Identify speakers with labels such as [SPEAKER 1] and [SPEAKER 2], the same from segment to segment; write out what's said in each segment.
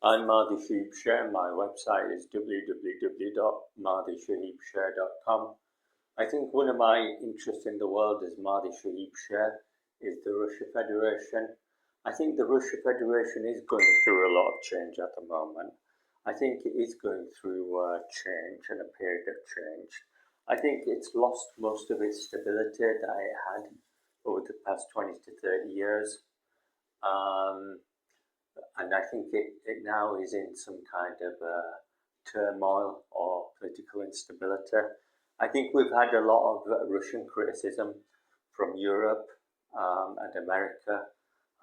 [SPEAKER 1] I'm Mahdi Shaheeb Sher. My website is www.mahdishaheebsher.com. I think one of my interests in the world as Mahdi Shaheeb Sher is the Russia Federation. I think the Russia Federation is going through a lot of change at the moment. I think it is going through change and a period of change. I think it's lost most of its stability that it had over the past 20 to 30 years. And I think it now is in some kind of turmoil or political instability. I think we've had a lot of Russian criticism from Europe and America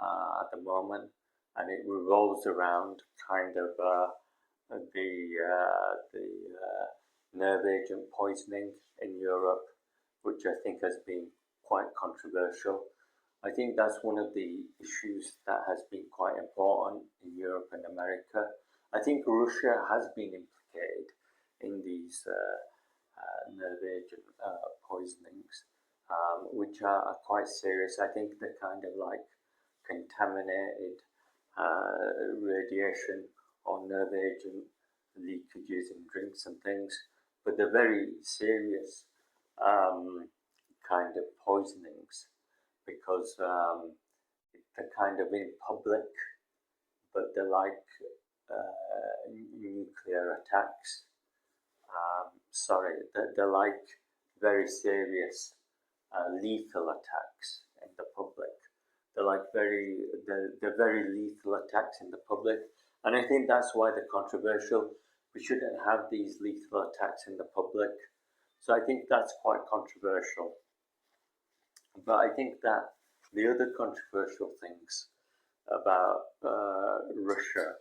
[SPEAKER 1] at the moment, and it revolves around kind of the nerve agent poisoning in Europe, which I think has been quite controversial. I think that's one of the issues that has been quite important in Europe and America. I think Russia has been implicated in these nerve agent poisonings, which are quite serious. I think they're kind of like contaminated radiation or nerve agent leakages in drinks and things, but they're very serious kind of poisonings, because they're kind of in public, but they're like nuclear attacks. They're like very serious lethal attacks in the public. They're very lethal attacks in the public, and I think that's why they're controversial. We shouldn't have these lethal attacks in the public. So I think that's quite controversial. But I think that the other controversial things about Russia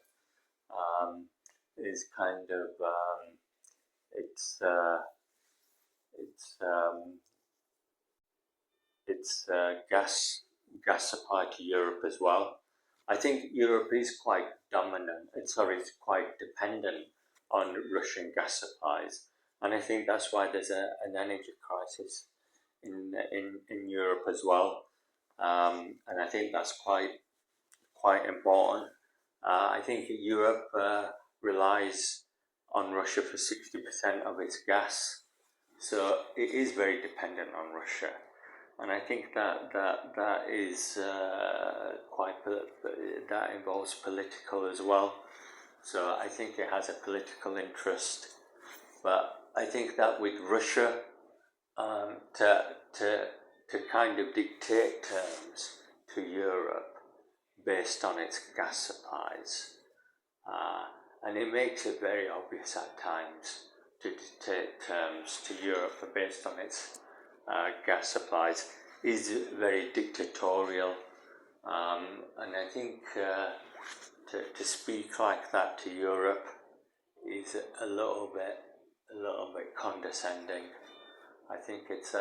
[SPEAKER 1] is kind of gas supply to Europe as well. I think Europe is quite it's quite dependent on Russian gas supplies, and I think that's why there's an energy crisis in Europe as well, and I think that's quite important. I think Europe relies on Russia for 60% of its gas, so it is very dependent on Russia, and I think that is that involves political as well. So I think it has a political interest, but I think that with Russia, to kind of dictate terms to Europe based on its gas supplies, and it makes it very obvious at times to dictate terms to Europe based on its gas supplies is very dictatorial, and I think to speak like that to Europe is a little bit condescending. I think it's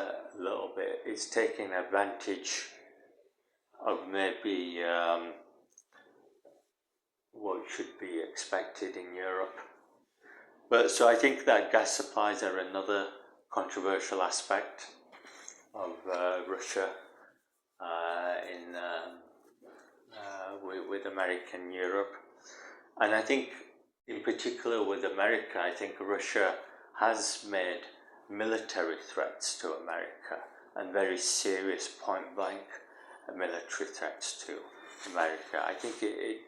[SPEAKER 1] taking advantage of maybe what should be expected in Europe. But so I think that gas supplies are another controversial aspect of Russia with America and Europe. And I think in particular with America, I think Russia has made military threats to America, and very serious point-blank military threats to America. I think it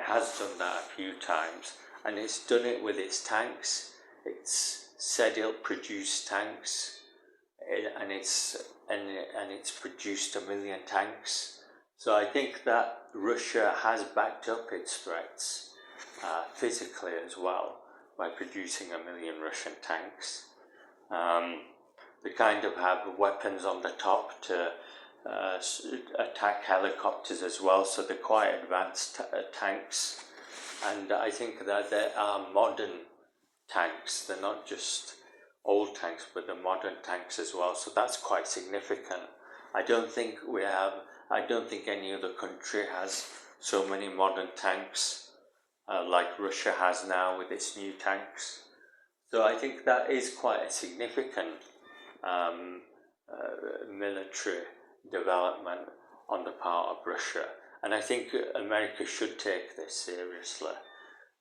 [SPEAKER 1] has done that a few times, and it's done it with its tanks. It's said it'll produce tanks, and it's produced 1 million tanks. So I think that Russia has backed up its threats physically as well by producing 1 million Russian tanks. They kind of have weapons on the top to attack helicopters as well, so they're quite advanced tanks. And I think that there are modern tanks. They're not just old tanks, but they're modern tanks as well. So that's quite significant. I don't think any other country has so many modern tanks like Russia has now with its new tanks. So I think that is quite a significant military development on the part of Russia. And I think America should take this seriously.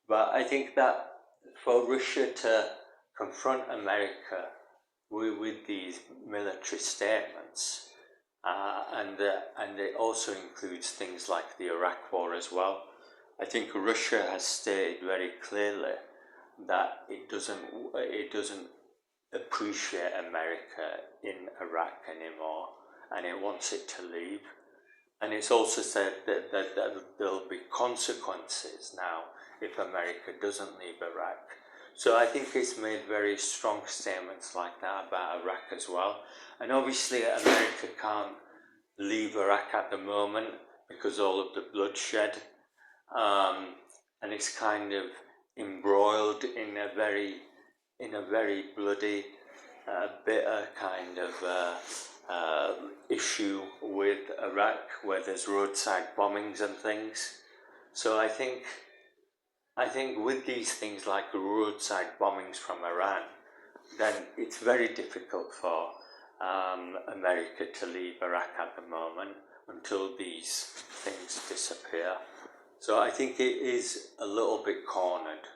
[SPEAKER 1] But I think that for Russia to confront America with these military statements, and it also includes things like the Iraq War as well. I think Russia has stated very clearly that it doesn't appreciate America in Iraq anymore, and it wants it to leave. And it's also said that there'll be consequences now if America doesn't leave Iraq. So I think it's made very strong statements like that about Iraq as well. And obviously America can't leave Iraq at the moment because all of the bloodshed, and it's kind of embroiled in a very bloody, bitter kind of issue with Iraq, where there's roadside bombings and things. So I think with these things like roadside bombings from Iran, then it's very difficult for America to leave Iraq at the moment until these things disappear. So I think it is a little bit cornered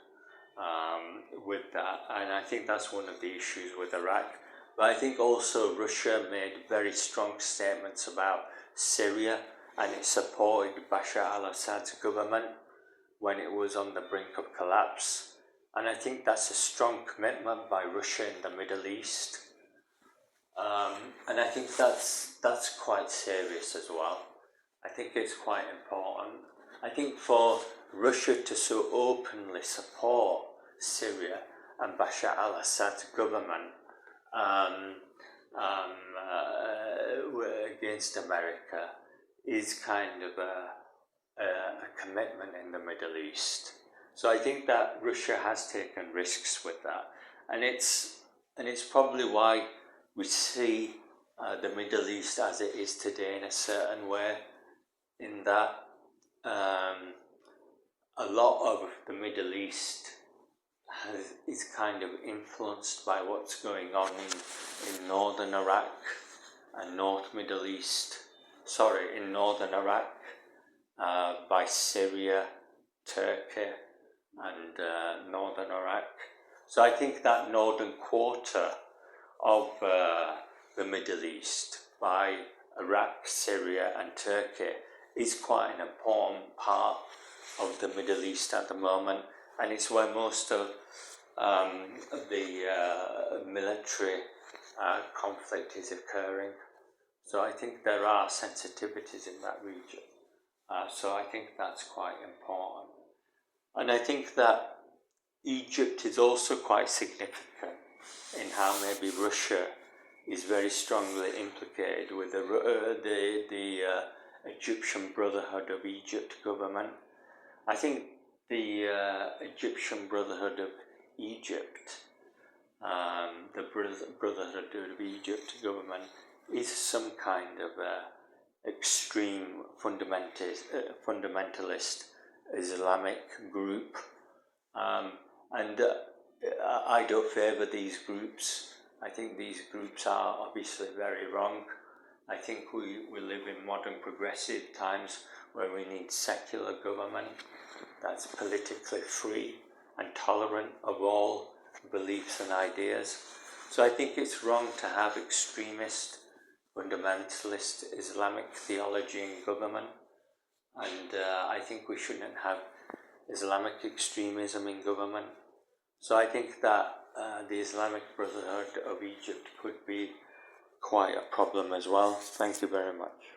[SPEAKER 1] with that, and I think that's one of the issues with Iraq. But I think also Russia made very strong statements about Syria, and it supported Bashar al-Assad's government when it was on the brink of collapse. And I think that's a strong commitment by Russia in the Middle East. And I think that's quite serious as well. I think it's quite important. I think for Russia to so openly support Syria and Bashar al-Assad's government against America is kind of a commitment in the Middle East. So I think that Russia has taken risks with that, and it's probably why we see the Middle East as it is today in a certain way, in that a lot of the Middle East is kind of influenced by what's going on in northern Iraq and in northern Iraq, by Syria, Turkey, and northern Iraq. So I think that northern quarter of the Middle East, by Iraq, Syria, and Turkey, is quite an important part of the Middle East at the moment, and it's where most of the military conflict is occurring. So I think there are sensitivities in that region. So I think that's quite important. And I think that Egypt is also quite significant in how maybe Russia is very strongly implicated with the Egyptian Brotherhood of Egypt government. I think the Egyptian Brotherhood of Egypt, the Brotherhood of Egypt government, is some kind of extreme fundamentalist Islamic group, and I don't favour these groups. I think these groups are obviously very wrong. I think we live in modern progressive times where we need secular government that's politically free and tolerant of all beliefs and ideas. So I think it's wrong to have extremist, fundamentalist Islamic theology in government, and I think we shouldn't have Islamic extremism in government. So I think that the Islamic Brotherhood of Egypt could be quite a problem as well. Thank you very much.